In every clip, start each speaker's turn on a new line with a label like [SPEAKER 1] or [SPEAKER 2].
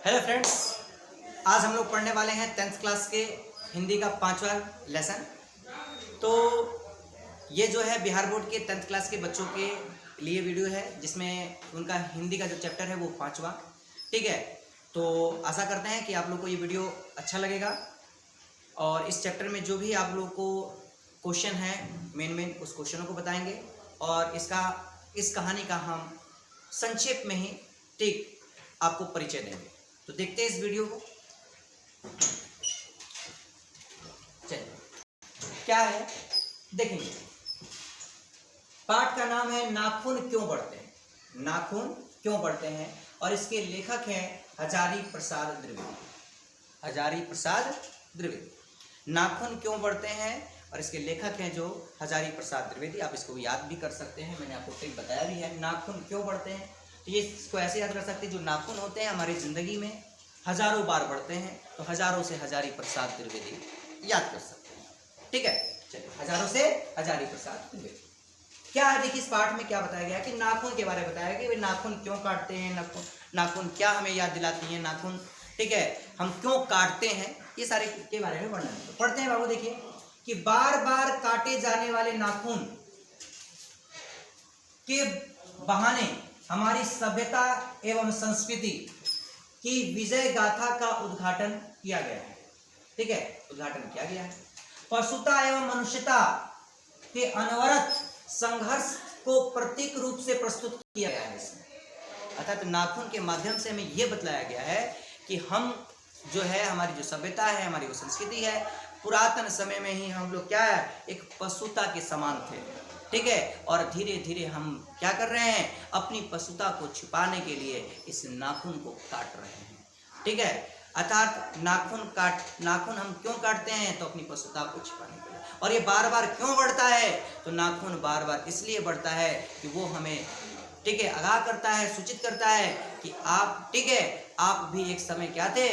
[SPEAKER 1] Hello friends, आज हम लोग पढ़ने वाले हैं 10th क्लास के हिंदी का 5वां लेसन। तो ये जो है बिहार बोर्ड के 10th क्लास के बच्चों के लिए वीडियो है, जिसमें उनका हिंदी का जो चैप्टर है वो 5वां। ठीक है, तो आशा करते हैं कि आप लोग को ये वीडियो अच्छा लगेगा और इस चैप्टर में जो भी आप लोग को क्वेश्चन है मेन उस क्वेश्चनों को बताएंगे और इस कहानी का हम संक्षेप में ही ठीक आपको परिचय देंगे। तो देखते हैं इस वीडियो को। चलिए, क्या है देखेंगे। पाठ का नाम है नाखून क्यों बढ़ते हैं। नाखून क्यों बढ़ते हैं और इसके लेखक हैं हजारी प्रसाद द्विवेदी। हजारी प्रसाद द्विवेदी। नाखून क्यों बढ़ते हैं और इसके लेखक हैं जो हजारी प्रसाद द्विवेदी। आप इसको याद भी कर सकते हैं, मैंने आपको ट्रिक बताया भी है। नाखून क्यों बढ़ते हैं तो ये इसको ऐसे याद कर सकते हैं, जो नाखून होते हैं हमारी ज़िंदगी में हजारों बार बढ़ते हैं, तो हजारों से हजारी प्रसाद द्विवेदी याद कर सकते हैं। ठीक है, चलिए, हजारों से हजारी प्रसाद द्विवेदी। क्या है, देखिए इस पाठ में क्या बताया गया है कि नाखून के बारे में बताया कि वे नाखून क्यों काटते हैं, नाखून क्या हमें याद दिलाती है, नाखून ठीक है हम क्यों काटते हैं, ये सारे के बारे में वर्णन तो पढ़ते हैं बाबू। देखिए कि बार बार काटे जाने वाले नाखून के बहाने हमारी सभ्यता एवं संस्कृति की विजय गाथा का उद्घाटन किया गया है। ठीक है, उद्घाटन किया गया है। पशुता एवं मनुष्यता के अनवरत संघर्ष को प्रतीक रूप से प्रस्तुत किया गया है इसमें। अर्थात नाखून के माध्यम से हमें यह बतलाया गया है कि हम जो है हमारी जो सभ्यता है, हमारी जो संस्कृति है, पुरातन समय में ही हम लोग क्या है एक पशुता के समान थे। ठीक है, और धीरे धीरे हम क्या कर रहे हैं, अपनी पशुता को छिपाने के लिए इस नाखून को काट रहे हैं। ठीक है, अर्थात नाखून हम क्यों काटते हैं तो अपनी पशुता को छिपाने के लिए। और ये बार बार क्यों बढ़ता है तो नाखून बार बार इसलिए बढ़ता है कि वो हमें ठीक है आगाह करता है, सूचित करता है कि आप ठीक है आप भी एक समय क्या थे,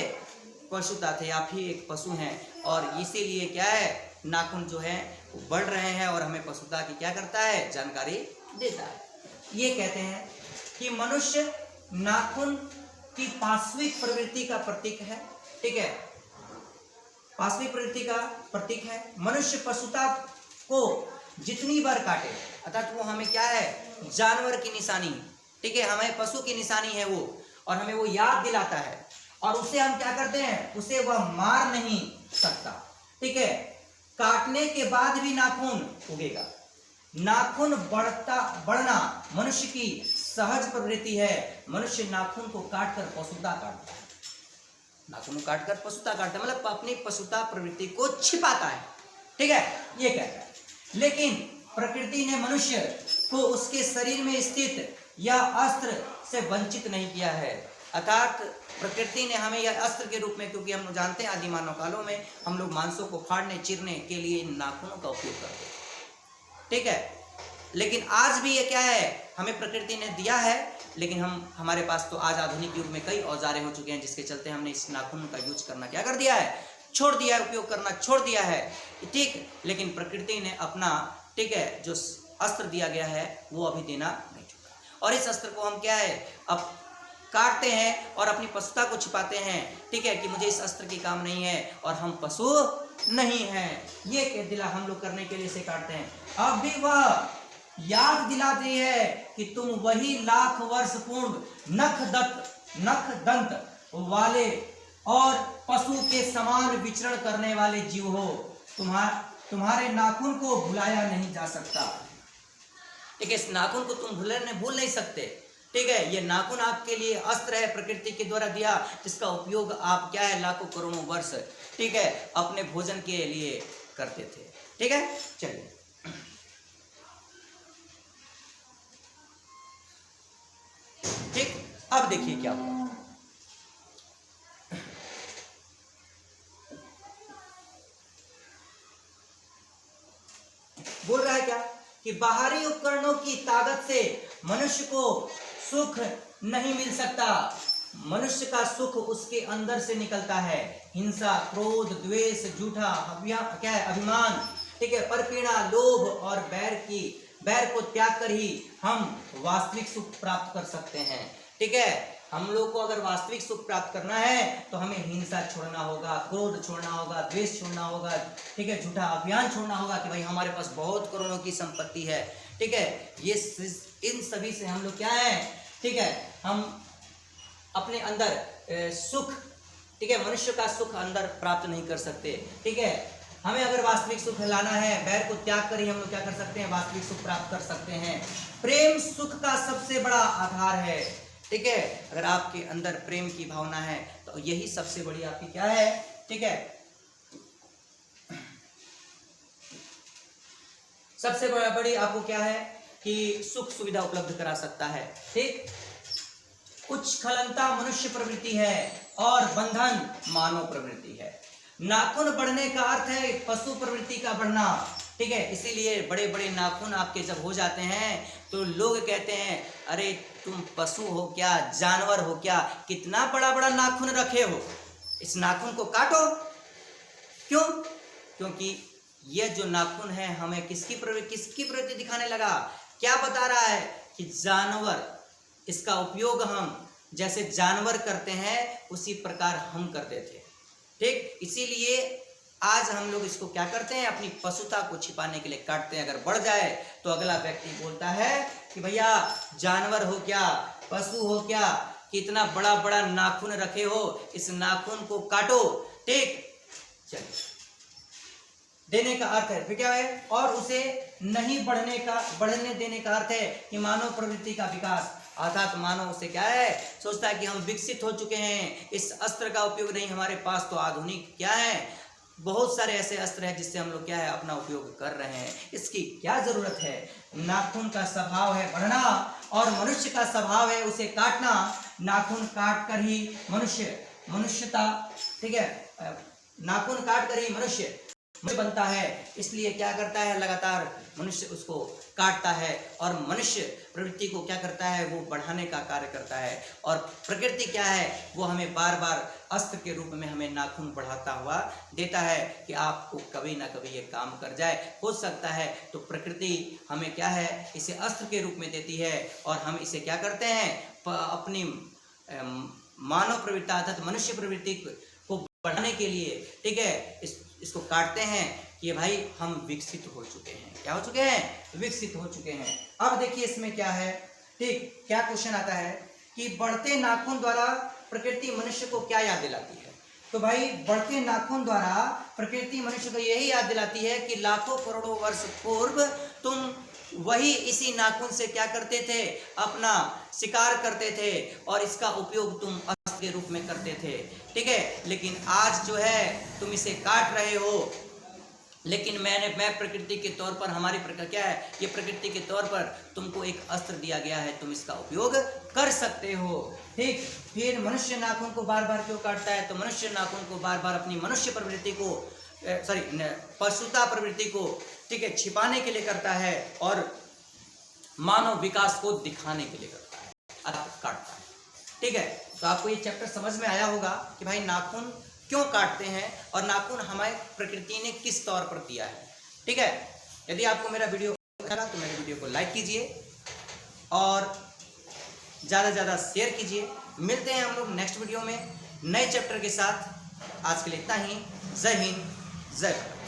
[SPEAKER 1] पशुता थे, आप ही एक पशु हैं। और इसीलिए क्या है नाखून जो है वो बढ़ रहे हैं और हमें पशुता की क्या करता है जानकारी देता है। ये कहते हैं कि मनुष्य नाखून की पार्श्विक प्रवृत्ति का प्रतीक है। ठीक है, पार्श्विक प्रवृत्ति का प्रतीक है। मनुष्य पशुता को जितनी बार काटे अर्थात वो हमें क्या है जानवर की निशानी, ठीक है हमें पशु की निशानी है वो, और हमें वो याद दिलाता है और उसे हम क्या करते हैं, उसे वह मार नहीं सकता। ठीक है, काटने के बाद भी नाखून उगेगा। नाखून बढ़ना मनुष्य की सहज प्रवृत्ति है। मनुष्य नाखून को काटकर पशुता काटता है, नाखून को काटकर पशुता काटता है, मतलब अपनी पशुता प्रवृत्ति को छिपाता है। ठीक है, ये कहता है। लेकिन प्रकृति ने मनुष्य को उसके शरीर में स्थित यह अस्त्र से वंचित नहीं किया है। अर्थात प्रकृति ने हमें यह अस्त्र के रूप में, क्योंकि हम लोग जानते हैं आदि मानव कालों में हम लोग मांसों को फाड़ने चीरने के लिए नाखूनों का उपयोग करते हैं। ठीक है, लेकिन आज भी ये क्या है हमें प्रकृति ने दिया है, लेकिन हमारे पास तो आज आधुनिक युग में कई औजारें हो चुके हैं, जिसके चलते हमने इस नाखून का यूज करना क्या कर दिया है, छोड़ दिया है, उपयोग करना छोड़ दिया है। ठीक, लेकिन प्रकृति ने अपना ठीक है जो अस्त्र दिया गया है वो अभी देना नहीं चुका, और इस अस्त्र को हम क्या है अब काटते हैं और अपनी पशुता को छिपाते हैं। ठीक है, कि मुझे इस अस्त्र की काम नहीं है और हम पशु नहीं हैं, ये दिला हम लोग करने के लिए इसे काटते हैं। अब भी वह याद दिलाती है कि तुम वही लाख वर्ष पूर्व नख दंत वाले और पशु के समान विचरण करने वाले जीव हो। तुम्हारे नाखून को भुलाया नहीं जा सकता। ठीक है, इस नाखून को तुम भूल नहीं सकते। ठीक है, ये नाखून आपके लिए अस्त्र है प्रकृति के द्वारा दिया, जिसका उपयोग आप क्या है लाखों करोड़ों वर्ष ठीक है अपने भोजन के लिए करते थे। ठीक है, चलिए ठीक, अब देखिए क्या हुआ। बोल रहा है क्या कि बाहरी उपकरणों की ताकत से मनुष्य को सुख नहीं मिल सकता। मनुष्य का सुख उसके अंदर से निकलता है। हिंसा, क्रोध, द्वेष, झूठा क्या है अभिमान, ठीक है परपीड़ा, लोभ और बैर को त्याग कर ही हम वास्तविक सुख प्राप्त कर सकते हैं। ठीक है, हम लोग को अगर वास्तविक सुख प्राप्त करना है तो हमें हिंसा छोड़ना होगा, क्रोध छोड़ना होगा, द्वेष छोड़ना होगा, ठीक है, झूठा अभियान छोड़ना होगा कि भाई हमारे पास बहुत करोड़ों की संपत्ति है, ठीक है। ये इन सभी से हम लोग क्या है, ठीक है, हम अपने अंदर सुख, ठीक है, मनुष्य का सुख अंदर प्राप्त नहीं कर सकते, ठीक है। हमें अगर वास्तविक सुख लाना है, बैर को त्याग कर ही हम लोग क्या कर सकते हैं, वास्तविक सुख प्राप्त कर सकते हैं। प्रेम सुख का सबसे बड़ा आधार है, ठीक है। अगर आपके अंदर प्रेम की भावना है तो यही सबसे बड़ी आपकी क्या है, ठीक है, सबसे बड़ी आपको क्या है कि सुख सुविधा उपलब्ध करा सकता है, ठीक। उच्च खलनता मनुष्य प्रवृत्ति है और बंधन मानव प्रवृत्ति है। नाखून बढ़ने का अर्थ है पशु प्रवृत्ति का बढ़ना, ठीक है। इसीलिए बड़े बड़े नाखून आपके जब हो जाते हैं तो लोग कहते हैं अरे तुम पशु हो क्या, जानवर हो क्या, कितना बड़ा बड़ा नाखून रखे हो, इस नाखून को काटो। क्यों? क्योंकि यह जो नाखून है हमें किसकी प्रवृत्ति दिखाने लगा, क्या बता रहा है कि जानवर, इसका उपयोग हम जैसे जानवर करते हैं उसी प्रकार हम करते थे, ठीक। इसीलिए आज हम लोग इसको क्या करते हैं, अपनी पशुता को छिपाने के लिए काटते हैं। अगर बढ़ जाए तो अगला व्यक्ति बोलता है कि भैया जानवर हो क्या, पशु हो क्या, कितना बड़ा बड़ा नाखून रखे हो, इस नाखून को काटो, ठीक। चलिए, देने का अर्थ है फिर क्या है, और उसे नहीं बढ़ने देने का अर्थ है कि मानव प्रवृत्ति का विकास, अर्थात मानव उसे क्या है, सोचता है कि हम विकसित हो चुके हैं, इस अस्त्र का उपयोग नहीं हमारे पास, तो आधुनिक क्या है, बहुत सारे ऐसे अस्त्र हैं जिससे हम लोग क्या है अपना उपयोग कर रहे हैं, इसकी क्या जरूरत है। नाखून का स्वभाव है बढ़ना और मनुष्य का स्वभाव है उसे काटना। नाखून काट कर ही मनुष्यता, ठीक है, नाखून काट कर ही मनुष्य बनता है। इसलिए क्या करता है, लगातार मनुष्य उसको काटता है और मनुष्य प्रवृत्ति को क्या करता है, वो बढ़ाने का कार्य करता है। और प्रकृति क्या है, वो हमें बार बार अस्त्र के रूप में हमें नाखून बढ़ाता हुआ देता है कि आपको कभी ना कभी ये काम कर जाए, हो सकता है। तो प्रकृति हमें क्या है, इसे अस्त्र के रूप में देती है और हम इसे क्या करते हैं, अपनी मानव प्रवृत्ति अर्थात मनुष्य प्रवृत्ति को बढ़ाने के लिए, ठीक है, इसको काटते हैं कि भाई हम विकसित हो चुके हैं। क्या हो चुके हैं, विकसित हो चुके हैं। अब देखिए इसमें क्या है, ठीक, क्या क्वेश्चन आता है कि बढ़ते नाखून द्वारा प्रकृति मनुष्य को क्या याद दिलाती है। तो भाई बढ़ते नाखून द्वारा प्रकृति मनुष्य को यही याद दिलाती है कि लाखों करोड़ों वर्ष पूर्व तुम वही इसी नाखून से क्या करते थे, अपना शिकार करते थे और इसका उपयोग तुम अस्त्र के रूप में करते थे, ठीक है। लेकिन आज जो है तुम इसे काट रहे हो, लेकिन मैं प्रकृति के तौर पर, हमारी प्रकृति क्या है, ये प्रकृति के तौर पर तुमको एक अस्त्र दिया गया है, तुम इसका उपयोग कर सकते हो, ठीक। फिर मनुष्य नाखून को बार बार क्यों काटता है, तो मनुष्य नाखून को बार बार अपनी मनुष्य प्रवृत्ति को, पशुता प्रवृत्ति को, ठीक है, छिपाने के लिए करता है और मानव विकास को दिखाने के लिए करता है, काटता है, ठीक है। तो आपको ये चैप्टर समझ में आया होगा कि भाई नाखून क्यों काटते हैं और नाखून हमारी प्रकृति ने किस तौर पर दिया है, ठीक है। यदि आपको मेरा वीडियो अच्छा लगा तो मेरे वीडियो को लाइक कीजिए और ज़्यादा से ज़्यादा शेयर कीजिए। मिलते हैं हम लोग नेक्स्ट वीडियो में नए चैप्टर के साथ। आज के लिए इतना ही। जय हिंद, जय भारत।